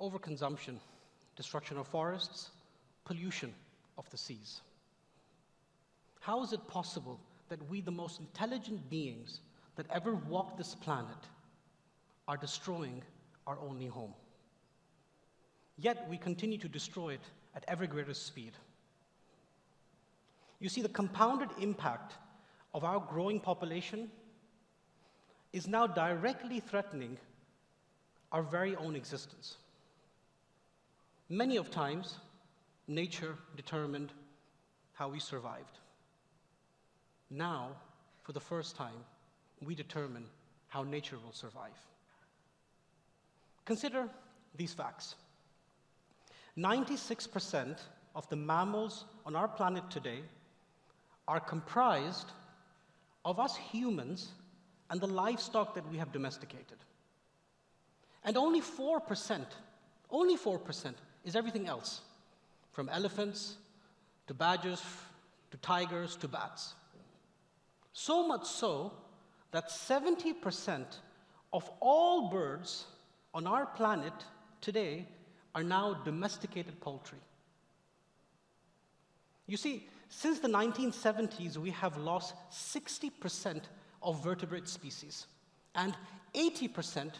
overconsumption, destruction of forests, pollution of the seas. How is it possible that we, the most intelligent beings that ever walked this planet, are destroying our only home? Yet we continue to destroy it at ever greater speed. You see, the compounded impact of our growing population is now directly threatening our very own existence. Many of times, nature determined how we survived. Now, for the first time, we determine how nature will survive. Consider these facts. 96% of the mammals on our planet today are comprised of us humans and the livestock that we have domesticated. And only 4% is everything else, from elephants to badgers to tigers to bats. So much so that 70% of all birds on our planet today are now domesticated poultry. You see, since the 1970s, we have lost 60% of vertebrate species and 80%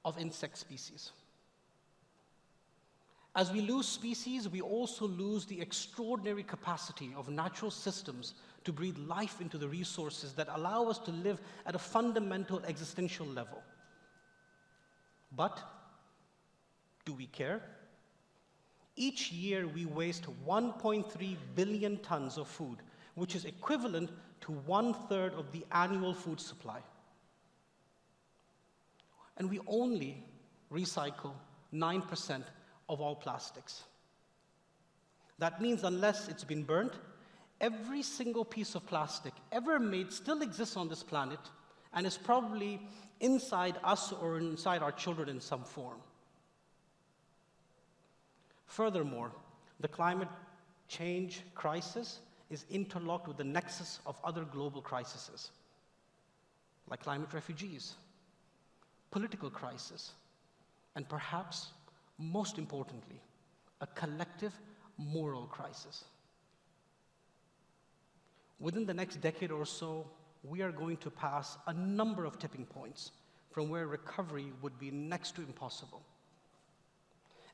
of insect species. As we lose species, we also lose the extraordinary capacity of natural systems to breathe life into the resources that allow us to live at a fundamental existential level. But do we care? Each year we waste 1.3 billion tons of food, which is equivalent to 1/3 of the annual food supply. And we only recycle 9% of all plastics. That means unless it's been burnt, every single piece of plastic ever made still exists on this planet and is probably inside us or inside our children in some form. Furthermore, the climate change crisis is interlocked with the nexus of other global crises, like climate refugees, political crisis, and perhaps, most importantly, a collective moral crisis. Within the next decade or so, we are going to pass a number of tipping points from where recovery would be next to impossible.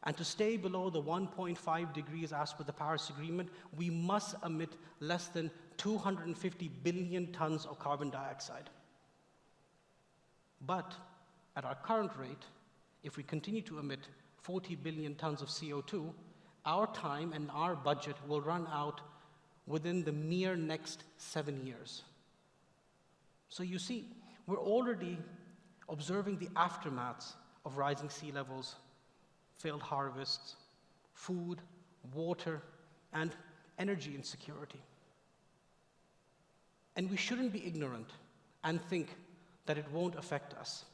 And to stay below the 1.5 degrees as per the Paris Agreement, we must emit less than 250 billion tons of carbon dioxide. But at our current rate, if we continue to emit 40 billion tons of CO2, our time and our budget will run out within the mere next 7 years. So you see, we're already observing the aftermaths of rising sea levels, failed harvests, food, water, and energy insecurity. And we shouldn't be ignorant and think that it won't affect us.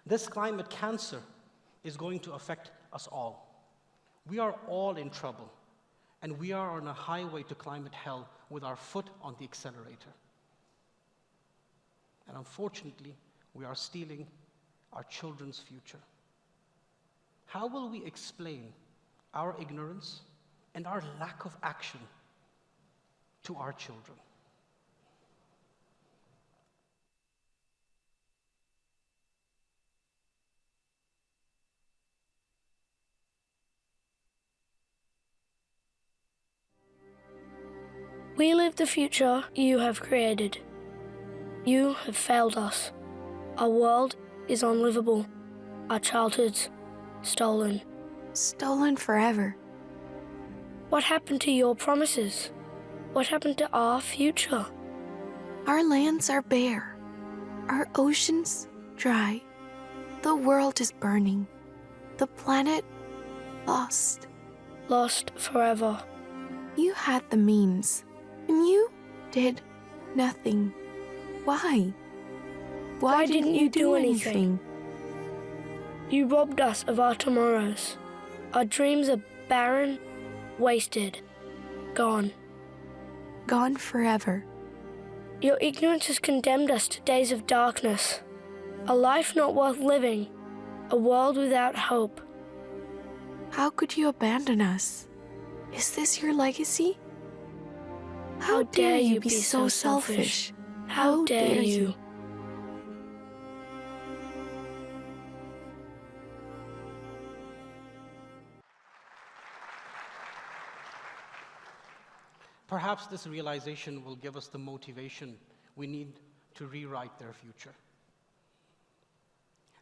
This climate cancer is going to affect us all. We are all in trouble, and we are on a highway to climate hell with our foot on the accelerator. And unfortunately, we are stealing our children's future. How will we explain our ignorance and our lack of action to our children? We live the future you have created. You have failed us. Our world is unlivable. Our childhoods stolen. Stolen forever. What happened to your promises? What happened to our future? Our lands are bare. Our oceans dry. The world is burning. The planet lost. Lost forever. You had the means, and you did nothing. Why? Why didn't you do anything? You robbed us of our tomorrows. Our dreams are barren, wasted, gone. Gone forever. Your ignorance has condemned us to days of darkness, a life not worth living. a world without hope. How could you abandon us? Is this your legacy? How dare you be so selfish? How dare you? Perhaps this realization will give us the motivation we need to rewrite their future.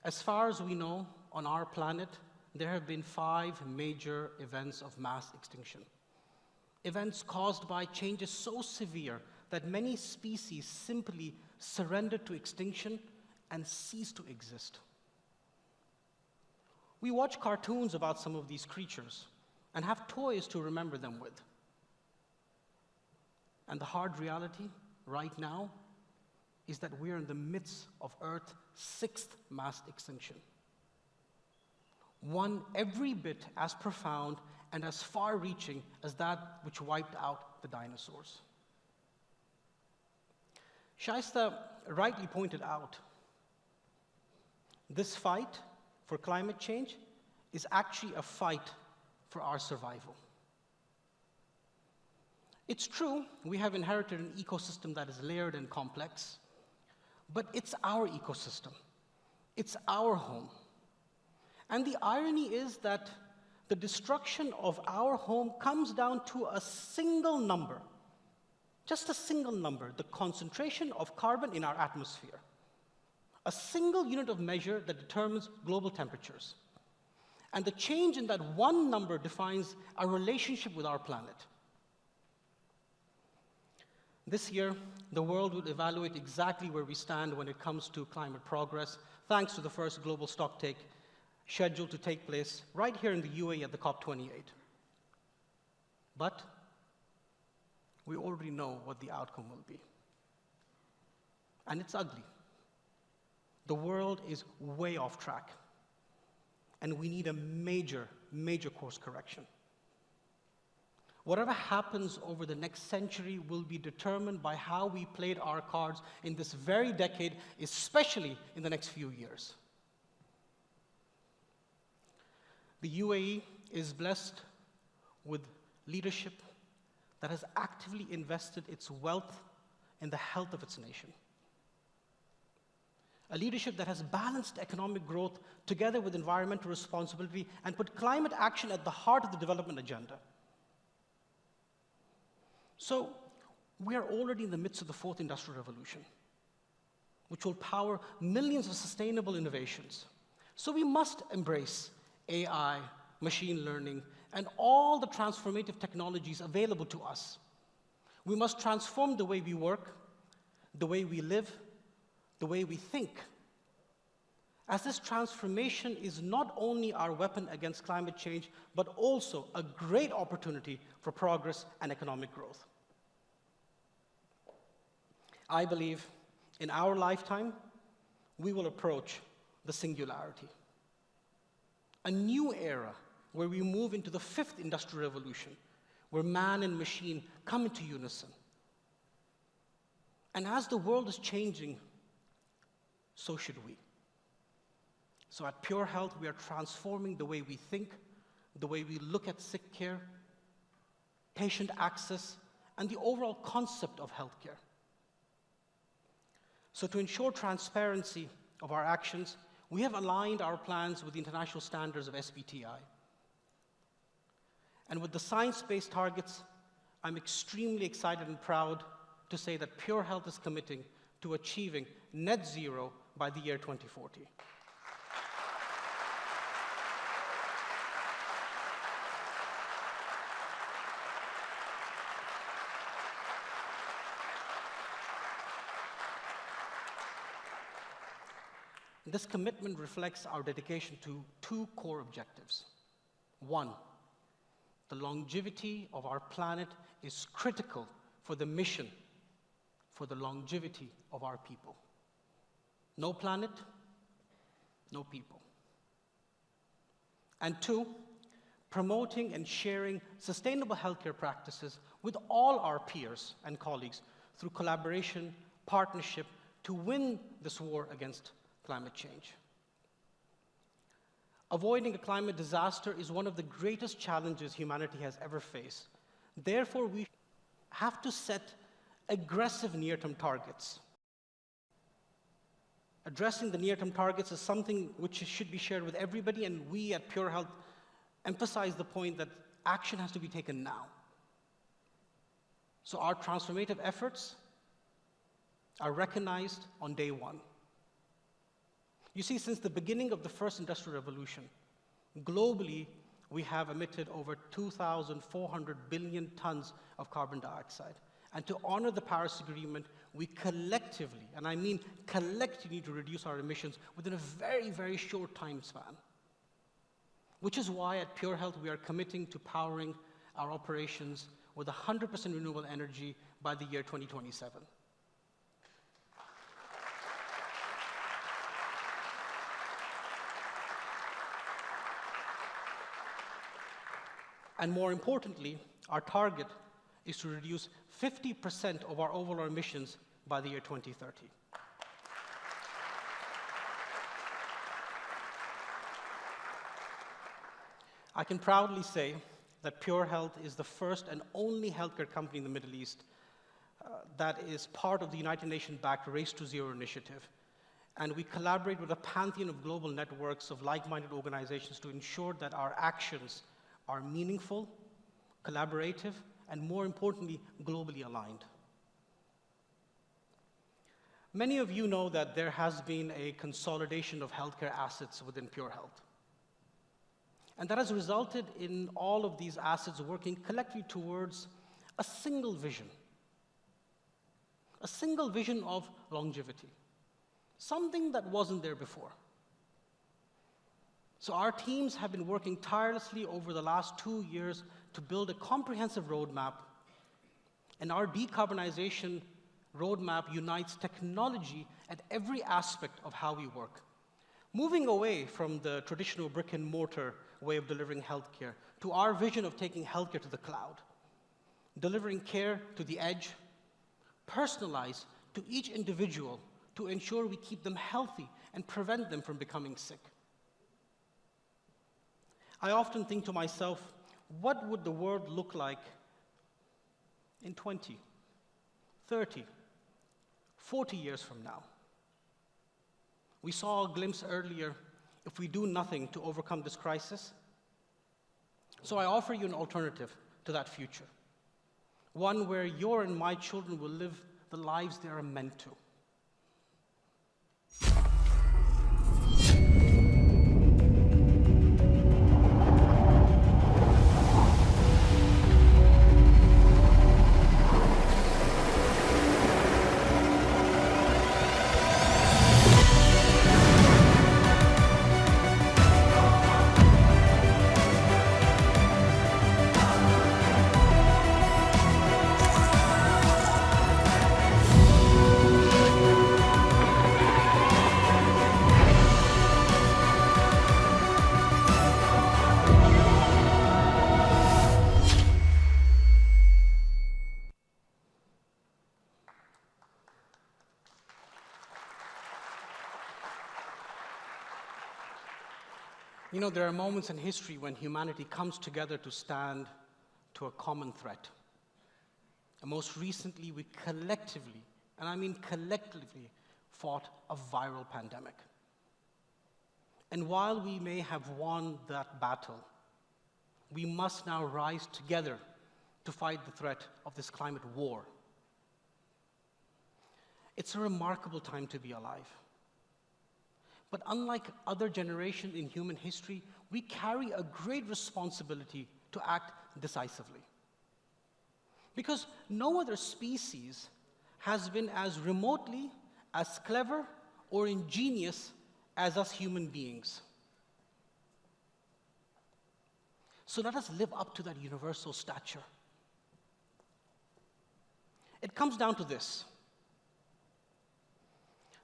As far as we know, on our planet, there have been 5 major events of mass extinction. Events caused by changes so severe that many species simply surrendered to extinction and ceased to exist. We watch cartoons about some of these creatures and have toys to remember them with. And the hard reality right now is that we're in the midst of Earth's 6th mass extinction. One every bit as profound and as far-reaching as that which wiped out the dinosaurs. Shaista rightly pointed out, this fight for climate change is actually a fight for our survival. It's true, we have inherited an ecosystem that is layered and complex, but it's our ecosystem. It's our home. And the irony is that the destruction of our home comes down to a single number, just a single number, the concentration of carbon in our atmosphere. A single unit of measure that determines global temperatures. And the change in that one number defines our relationship with our planet. This year, the world will evaluate exactly where we stand when it comes to climate progress, thanks to the first global stocktake scheduled to take place right here in the UAE at the COP28. But we already know what the outcome will be. And it's ugly. The world is way off track. And we need a major, major course correction. Whatever happens over the next century will be determined by how we played our cards in this very decade, especially in the next few years. The UAE is blessed with leadership that has actively invested its wealth in the health of its nation. A leadership that has balanced economic growth together with environmental responsibility and put climate action at the heart of the development agenda. So, we are already in the midst of the 4th industrial revolution, which will power millions of sustainable innovations. So we must embrace AI, machine learning, and all the transformative technologies available to us. We must transform the way we work, the way we live, the way we think. As this transformation is not only our weapon against climate change, but also a great opportunity for progress and economic growth. I believe in our lifetime, we will approach the singularity. A new era where we move into the 5th industrial revolution, where man and machine come into unison. And as the world is changing, so should we. So at PureHealth, we are transforming the way we think, the way we look at sick care, patient access, and the overall concept of healthcare. So to ensure transparency of our actions, we have aligned our plans with the international standards of SBTi. And with the science-based targets, I'm extremely excited and proud to say that PureHealth is committing to achieving net zero by the year 2040. This commitment reflects our dedication to 2 core objectives. 1, the longevity of our planet is critical for the mission, for the longevity of our people. No planet, no people. And 2, promoting and sharing sustainable healthcare practices with all our peers and colleagues through collaboration, partnership, to win this war against climate change. Avoiding a climate disaster is one of the greatest challenges humanity has ever faced. Therefore, we have to set aggressive near-term targets. Addressing the near-term targets is something which should be shared with everybody, and we at PureHealth emphasize the point that action has to be taken now. So our transformative efforts are recognized on day one. You see, since the beginning of the first industrial revolution, globally, we have emitted over 2,400 billion tons of carbon dioxide. And to honor the Paris Agreement, we collectively, and I mean collectively, need to reduce our emissions within a very, very short time span. Which is why at PureHealth we are committing to powering our operations with 100% renewable energy by the year 2027. And more importantly, our target is to reduce 50% of our overall emissions by the year 2030. I can proudly say that PureHealth is the first and only healthcare company in the Middle East that is part of the United Nations-backed Race to Zero initiative. And we collaborate with a pantheon of global networks of like-minded organizations to ensure that our actions are meaningful, collaborative, and more importantly, globally aligned. Many of you know that there has been a consolidation of healthcare assets within PureHealth. And that has resulted in all of these assets working collectively towards a single vision of longevity, something that wasn't there before. So our teams have been working tirelessly over the last 2 years to build a comprehensive roadmap, and our decarbonization roadmap unites technology at every aspect of how we work, moving away from the traditional brick and mortar way of delivering healthcare to our vision of taking healthcare to the cloud, delivering care to the edge, personalized to each individual to ensure we keep them healthy and prevent them from becoming sick. I often think to myself, what would the world look like in 20, 30, 40 years from now? We saw a glimpse earlier if we do nothing to overcome this crisis. So I offer you an alternative to that future, one where your and my children will live the lives they are meant to. You know, there are moments in history when humanity comes together to stand to a common threat. And most recently, we collectively, and I mean collectively, fought a viral pandemic. And while we may have won that battle, we must now rise together to fight the threat of this climate war. It's a remarkable time to be alive. But unlike other generations in human history, we carry a great responsibility to act decisively. Because no other species has been as remotely, as clever, or ingenious as us human beings. So let us live up to that universal stature. It comes down to this.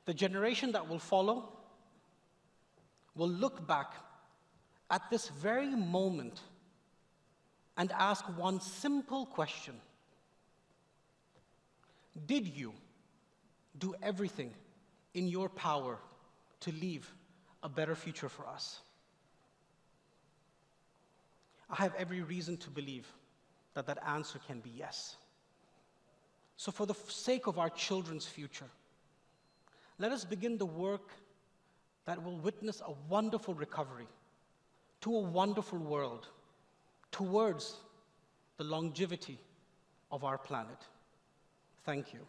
The generation that will follow will look back at this very moment and ask one simple question. Did you do everything in your power to leave a better future for us? I have every reason to believe that that answer can be yes. So for the sake of our children's future, let us begin the work that will witness a wonderful recovery to a wonderful world towards the longevity of our planet. Thank you.